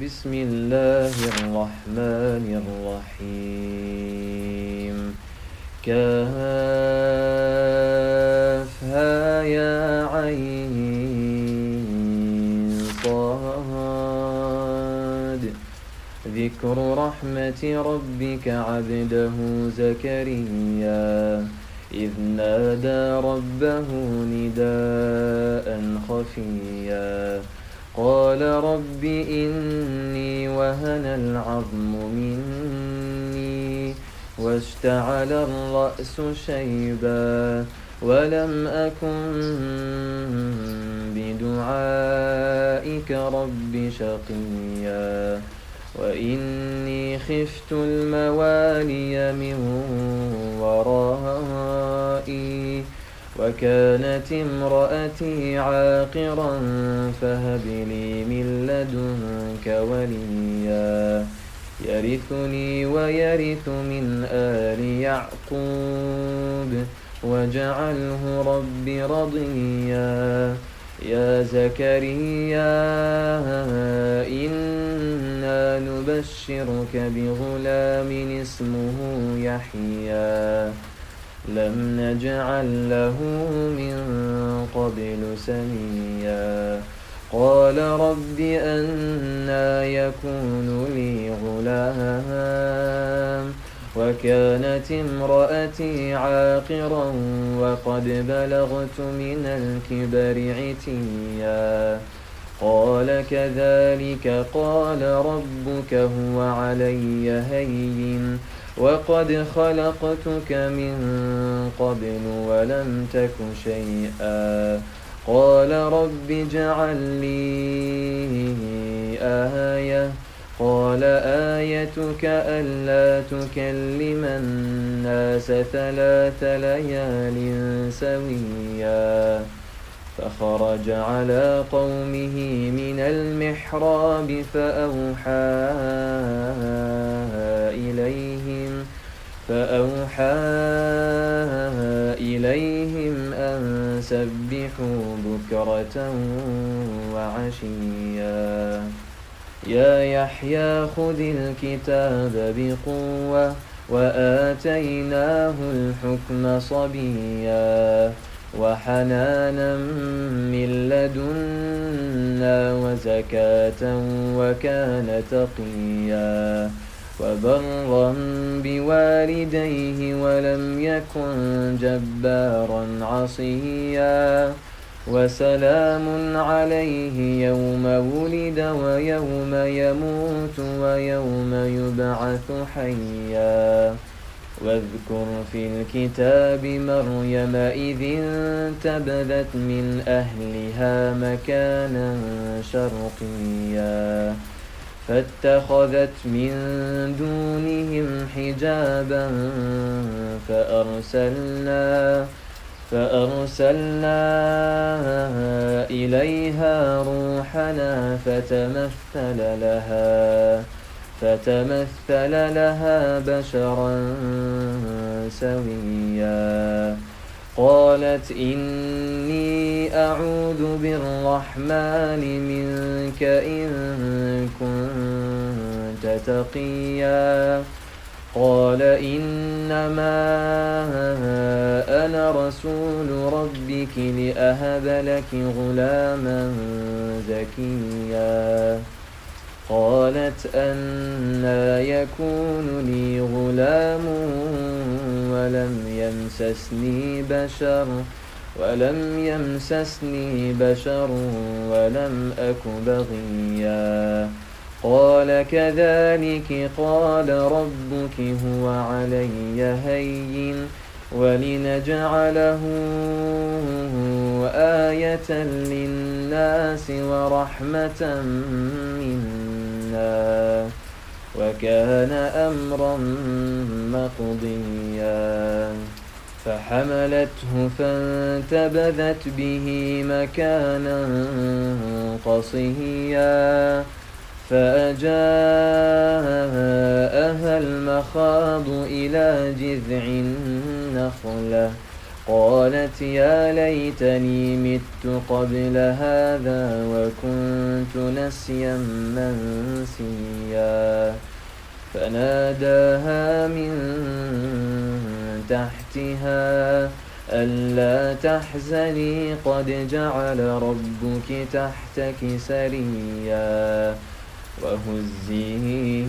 بسم الله الرحمن الرحيم. كافها يا عين صاد. ذكر رحمة ربك عبده زكريا إذ نادى ربه نداء خفيا قال رب إني وهن العظم مني واشتعل الرأس شيبا ولم أكن بدعائك رب شقيا وإني خفت الموالي من ورائي وكانت امرأتي عاقرا فهب لي من لدنك وليا يرثني ويرث من آل يعقوب واجعله رب رضيا. يا زكريا إنا نبشرك بغلام اسمه يحيى لم نجعل له من قبل سميا قال رب أنى يكون لي غلام وكانت امرأتي عاقرا وقد بلغت من الكبر عتيا قال كذلك قال ربك هو علي هين وقد خلقتك من قبل ولم تك شيئا قال رب اجعل لي آية قال آيتك ألا تكلم الناس 3 ليال سويا فخرج على قومه من المحراب فأوحى إليهم أن سبحوا بكرة وعشيا يا يحيى خذ الكتاب بقوة وآتيناه الحكم صبيا وحنانا من لدنا وزكاة وكان تقيا وبرا بوالديه ولم يكن جبارا عصيا وسلام عليه يوم ولد ويوم يموت ويوم يبعث حيا واذكر في الكتاب مريم إذ انتبذت من أهلها مكانا شرقيا فاتخذت من دونهم حجابا فأرسلنا إليها روحنا فتمثل لها بشرا سويا قالت إني أعوذ بالرحمن منك إن كنت تقيا قال إنما أنا رسول ربك لأهب لك غلاما زكيا قالت أنى يكون لي غلام ولم يمسسني بشر ولم أك بغيا قال كذلك قال ربك هو علي هين ولنجعله آية للناس ورحمة منا وكان أمرا مقضيا فحملته فانتبذت به مكانا قصيا فأجاءها المخاض إلى جذع النخلة قالت يا ليتني مت قبل هذا وكنت نسيا منسيا فناداها من تحتها ألا تحزني قد جعل ربك تحتك سريا وهزي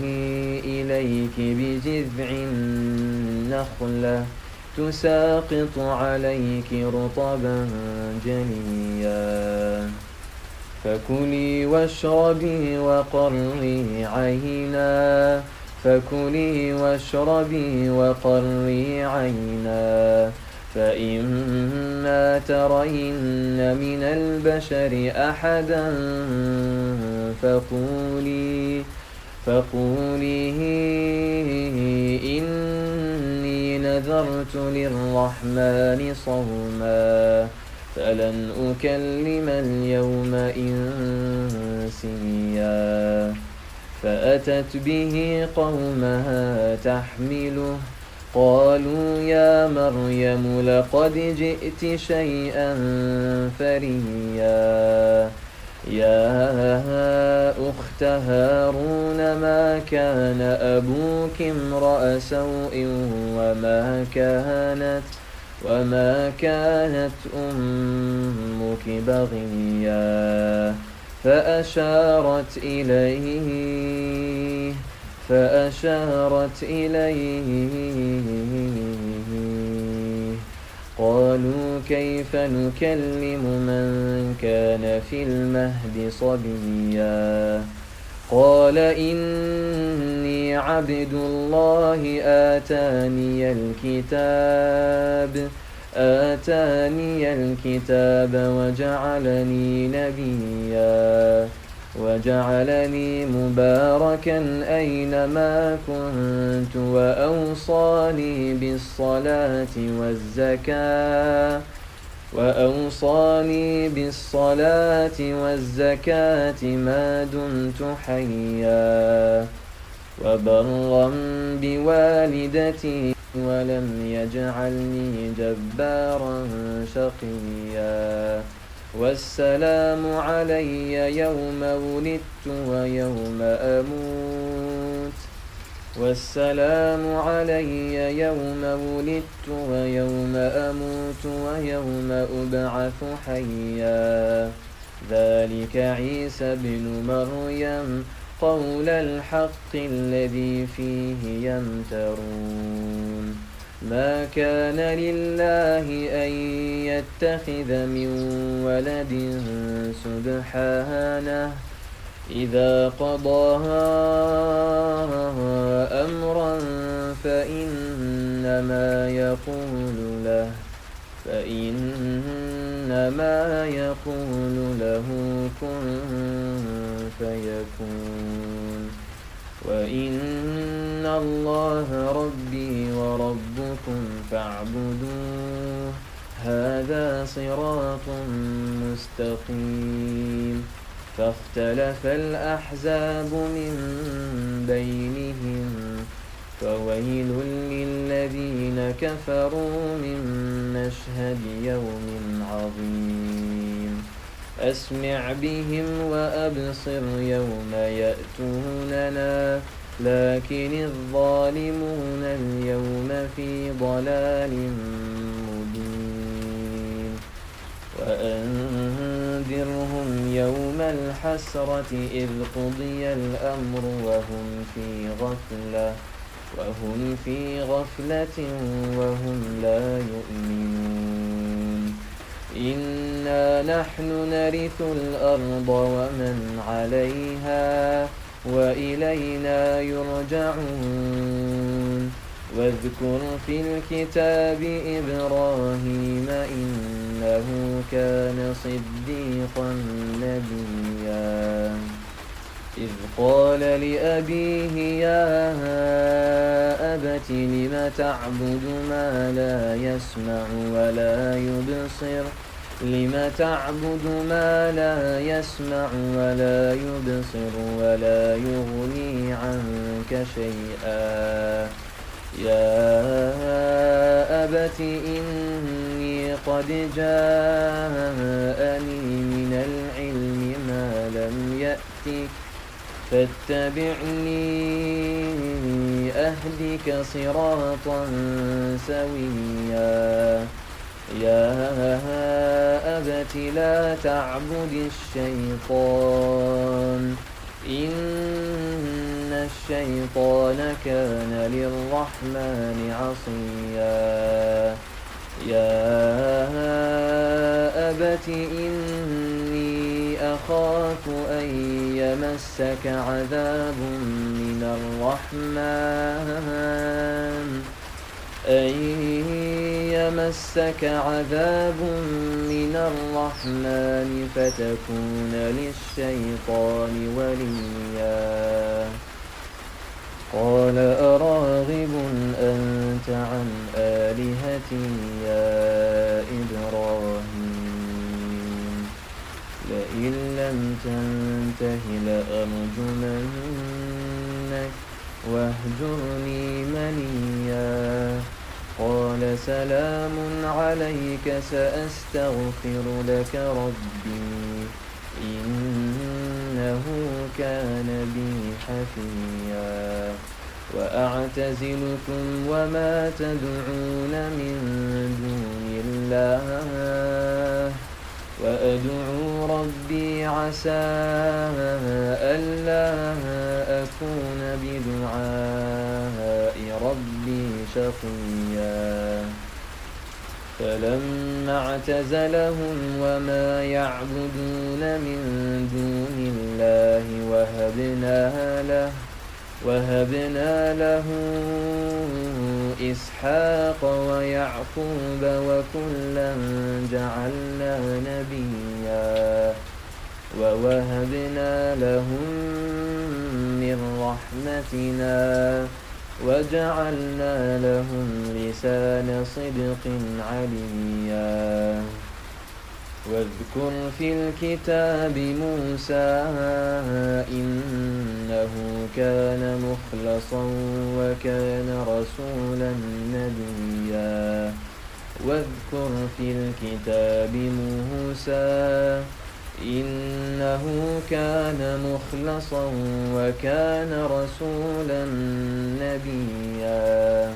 إليك بجذع النخلة تساقط عليك رطبا جنيا فكلي واشربي وقري عينا فإما ترين من البشر أحدا فقولي إني نذرت للرحمن صوما فلن أكلم اليوم إنسيا فأتت به قومها تحمله قالوا يا مريم لقد جئت شيئا فريا يا أخت هارون ما كان أبوك امرأ سوء وما كانت أمك بغيا فأشارت إليه قالوا كيف نكلم من كان في المهد صبيا قال إني عبد الله آتاني الكتاب وجعلني نبيا وجعلني مباركا أينما كنت وأوصاني بالصلاة والزكاة ما دمت حيا وبرا بوالدتي ولم يجعلني جبارا شقيا والسلام علي يوم ولدت ويوم أموت ويوم أبعث حيا ذلك عيسى بن مريم قول الحق الذي فيه يمترون ما كان لله أن يتخذ من ولد سبحانه إذا قضى أمرا فإنما يقول له كن فيكون وإن الله ربي وربكم فاعبدوه هذا صراط مستقيم فاختلف الأحزاب من بينهم فويل للذين كفروا من مشهد يوم عظيم أسمع بهم وأبصر يوم يأتوننا لكن الظالمون اليوم في ضلال مبين وأنذرهم يوم الحسرة إذ قضي الأمر وهم في غفلة وهم لا يؤمنون إنا نحن نرث الأرض ومن عليها وإلينا يرجعون واذكر في الكتاب إبراهيم إنه كان صديقا نبيا إذ قال لأبيه يا أبت لم تعبد ما لا يسمع ولا يبصر ولا يغني عنك شيئا يا أبت إني قد جاءني من العلم ما لم يأتك فاتبعني أهدك صراطا سويا يا أبت لا تعبد الشيطان إن الشيطان كان للرحمن عصيا يا أبت إني أخاف أن يمسك عذاب من الرحمن فتكون للشيطان وليا قال أراغب أنت عن آلهتي يا إبراهيم لئن لم تنته لأرجمنك واهجرني مليا قال سلام عليك سأستغفر لك ربي إنه كان بي حفيا وأعتزلكم وما تدعون من دون الله وأدعو ربي عسى ألا أكون بدعاء ربي شقيا فلما اعتزلهم وما يعبدون من دون الله وهبنا له إسحاق ويعقوب وكلا جعلنا نبيا ووهبنا لهم من رحمتنا وجعلنا لهم لسان صدق عليا واذكر في الكتاب موسى إنه كان مخلصا وكان رسولا نبيا واذكر في الكتاب موسى إنه كان مخلصا وكان رسولا نبيا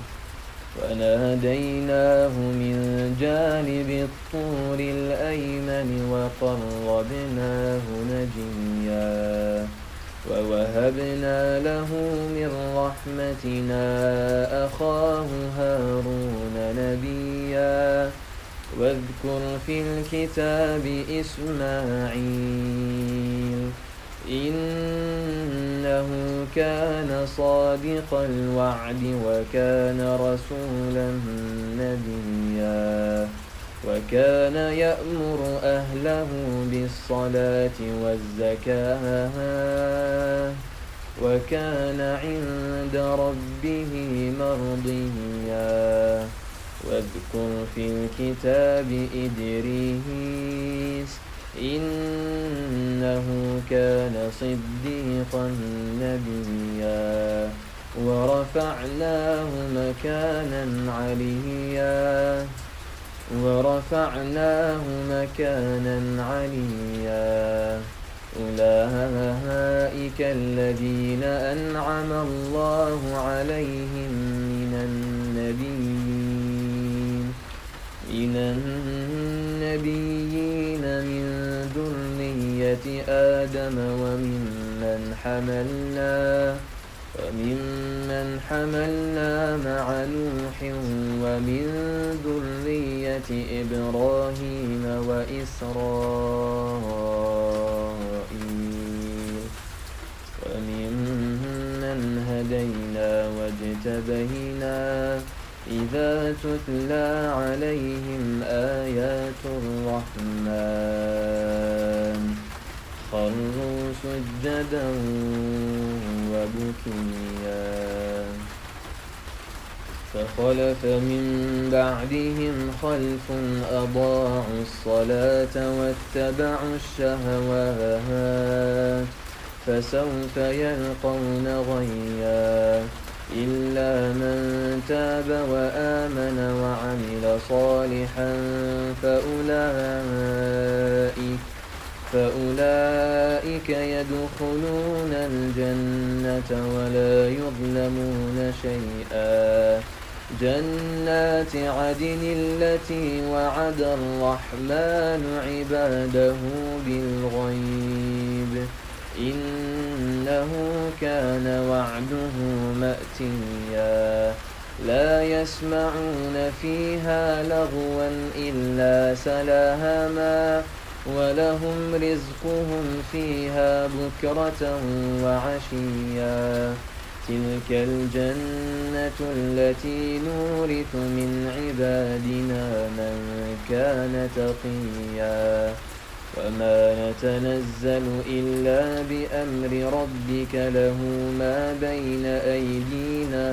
وناديناه من جانب الطور الأيمن وقربناه نجيا ووهبنا له من رحمتنا أخاه هارون نبيا واذكر في الكتاب إسماعيل إنه كان صادق الوعد وكان رسولا نبيا وكان يأمر أهله بالصلاة والزكاة وكان عند ربه مرضيا واذكر في الكتاب إدريس إنه كان صديقا نبيا ورفعناه مكانا عليا أولئك الذين أنعم الله عليهم من النبيين من ذرية آدم وممن حملنا مع نوح ومن ذرية إبراهيم وإسرائيل وممن هدينا واجتبينا إذا تتلى عليهم آيات الرحمن خروا سجدا وبكيا فخلف من بعدهم خلف أضاعوا الصلاة واتبعوا الشهوات فسوف يلقون غيا إلا من تاب وآمن وعمل صالحا فأولئك يدخلون الجنة ولا يظلمون شيئا. جنات عدن التي وعد الرحمن عباده بالغيب إنه كان وعده مأتيا. لا يسمعون فيها لغوا إلا سلاهما ولهم رزقهم فيها بكرة وعشيا. تلك الجنة التي نورث من عبادنا من كان تقيا. وما نتنزل إلا بأمر ربك له ما بين أيدينا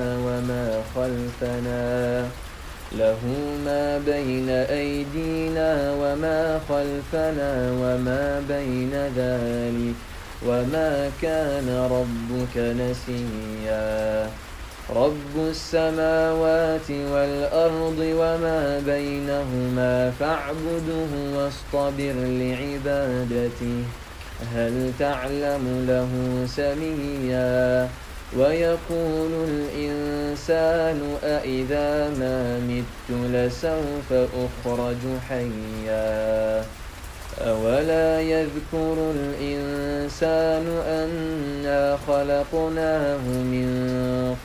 وما خلفنا وما بين ذلك وما كان ربك نسيا. رب السماوات والأرض وما بينهما فاعبده واصطبر لعبادته هل تعلم له سميا. ويقول الإنسان أإذا ما مت لسوف أخرج حيا. أولا يذكر الإنسان أنا خلقناه من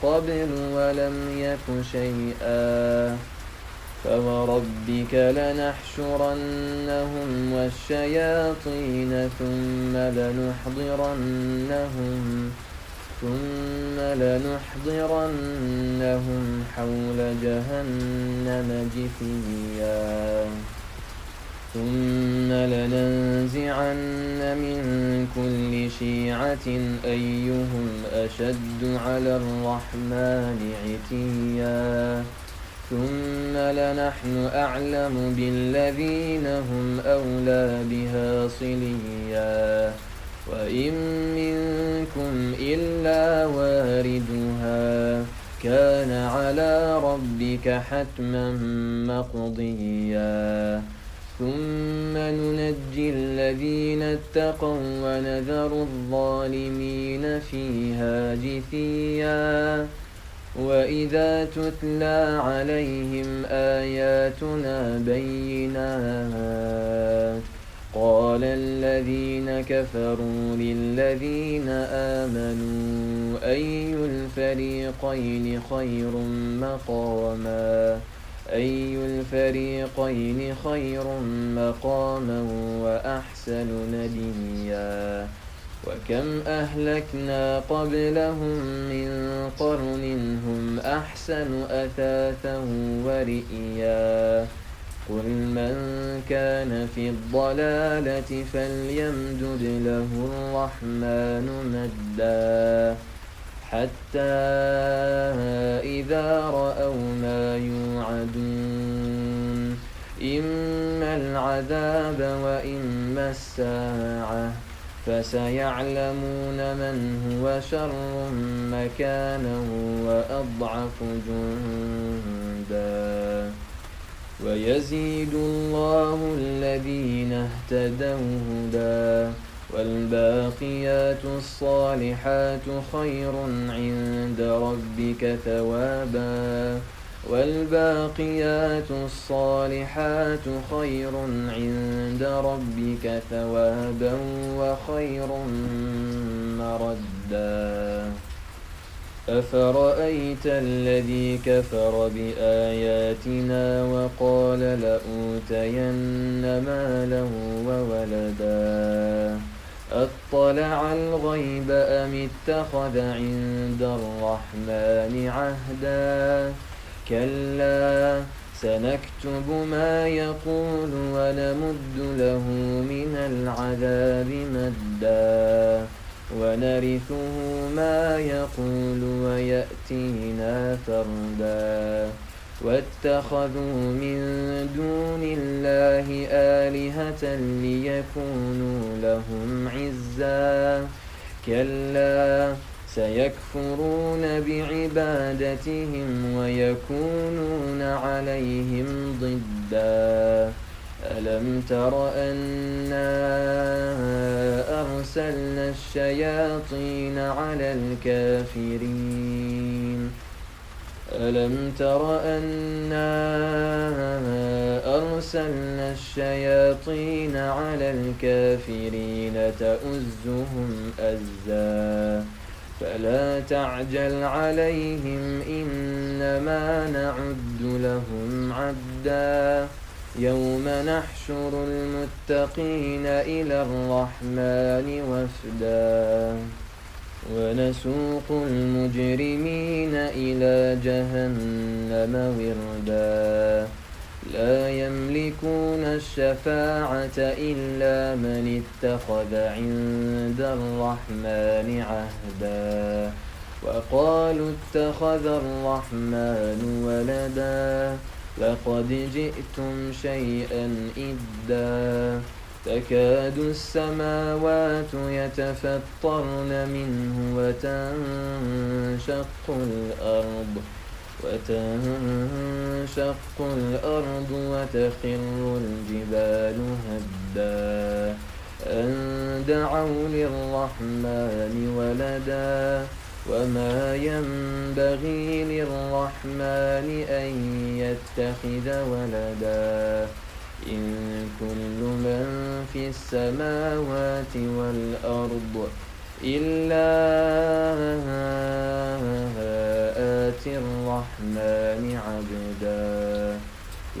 قبل ولم يك شيئا. فوربك لنحشرنهم والشياطين ثم لنحضرنهم حول جهنم جثيا. ثم لننزعن من كل شيعة أيهم أشد على الرحمن عتيا. ثم لنحن أعلم بالذين هم أولى بها صليا. وإن منكم إلا واردها كان على ربك حتما مقضيا. ثم ننجي الذين اتقوا ونذر الظالمين فيها جثيا. وإذا تتلى عليهم آياتنا بينات قال الذين كفروا للذين آمنوا أي الفريقين خير مقاما وأحسن نديا. وكم أهلكنا قبلهم من قرن هم أحسن أثاثا ورئيا. قل من كان في الضلالة فليمدد له الرحمن مدا حتى إذا رأوا ما يوعدون إما العذاب وإما الساعة فسيعلمون من هو شر مكانا وأضعف جندا. ويزيد الله الذين اهتدوا هدى والباقيات الصالحات خير عند ربك ثوابا وخير مردا. أفرأيت الذي كفر بآياتنا وقال لأوتين مالا وولدا أطلع الغيب أم اتخذ عند الرحمن عهدا. كلا سنكتب ما يقول ونمد له من العذاب مدا ونرثه ما يقول ويأتينا فردا. واتخذوا من دون الله آلهة ليكونوا لهم عزا. كلا سيكفرون بعبادتهم ويكونون عليهم ضدا ألم تر أنا أرسلنا الشياطين على الكافرين ألم تر أنا أرسلنا الشياطين على الكافرين تؤزهم أزا فلا تعجل عليهم إنما نعد لهم عدا يوم نحشر المتقين إلى الرحمن وفدا ونسوق المجرمين إلى جهنم وردا لا يملكون الشفاعة إلا من اتخذ عند الرحمن عهدا وقالوا اتخذ الرحمن ولدا لقد جئتم شيئا إدا تكاد السماوات يتفطرن منه وتنشق الأرض وتخر الجبال هدا أن دعوا للرحمن ولدا وما ينبغي للرحمن أن يتخذ ولدا إن كل من في السماوات والأرض إلا آتي الرحمن عبدا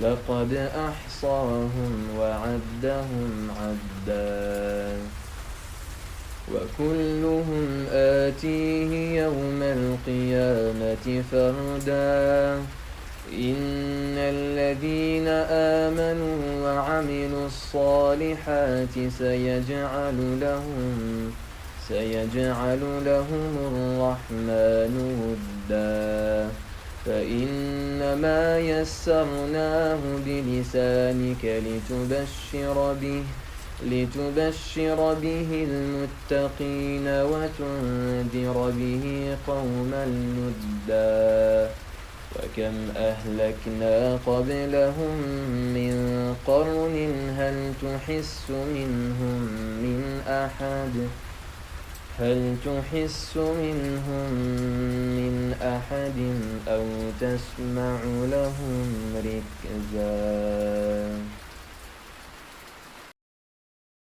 لقد أحصاهم وعدهم عدا وكلهم آتيه يوم القيامة فردا إن الذين آمنوا وعملوا الصالحات سيجعل لهم الرحمن ودا فإنما يسرناه بلسانك لتبشر به المتقين وتنذر به قوما لدا وكم أهلكنا قبلهم من قرن هل تحس منهم من أحد أو تسمع لهم ركزا.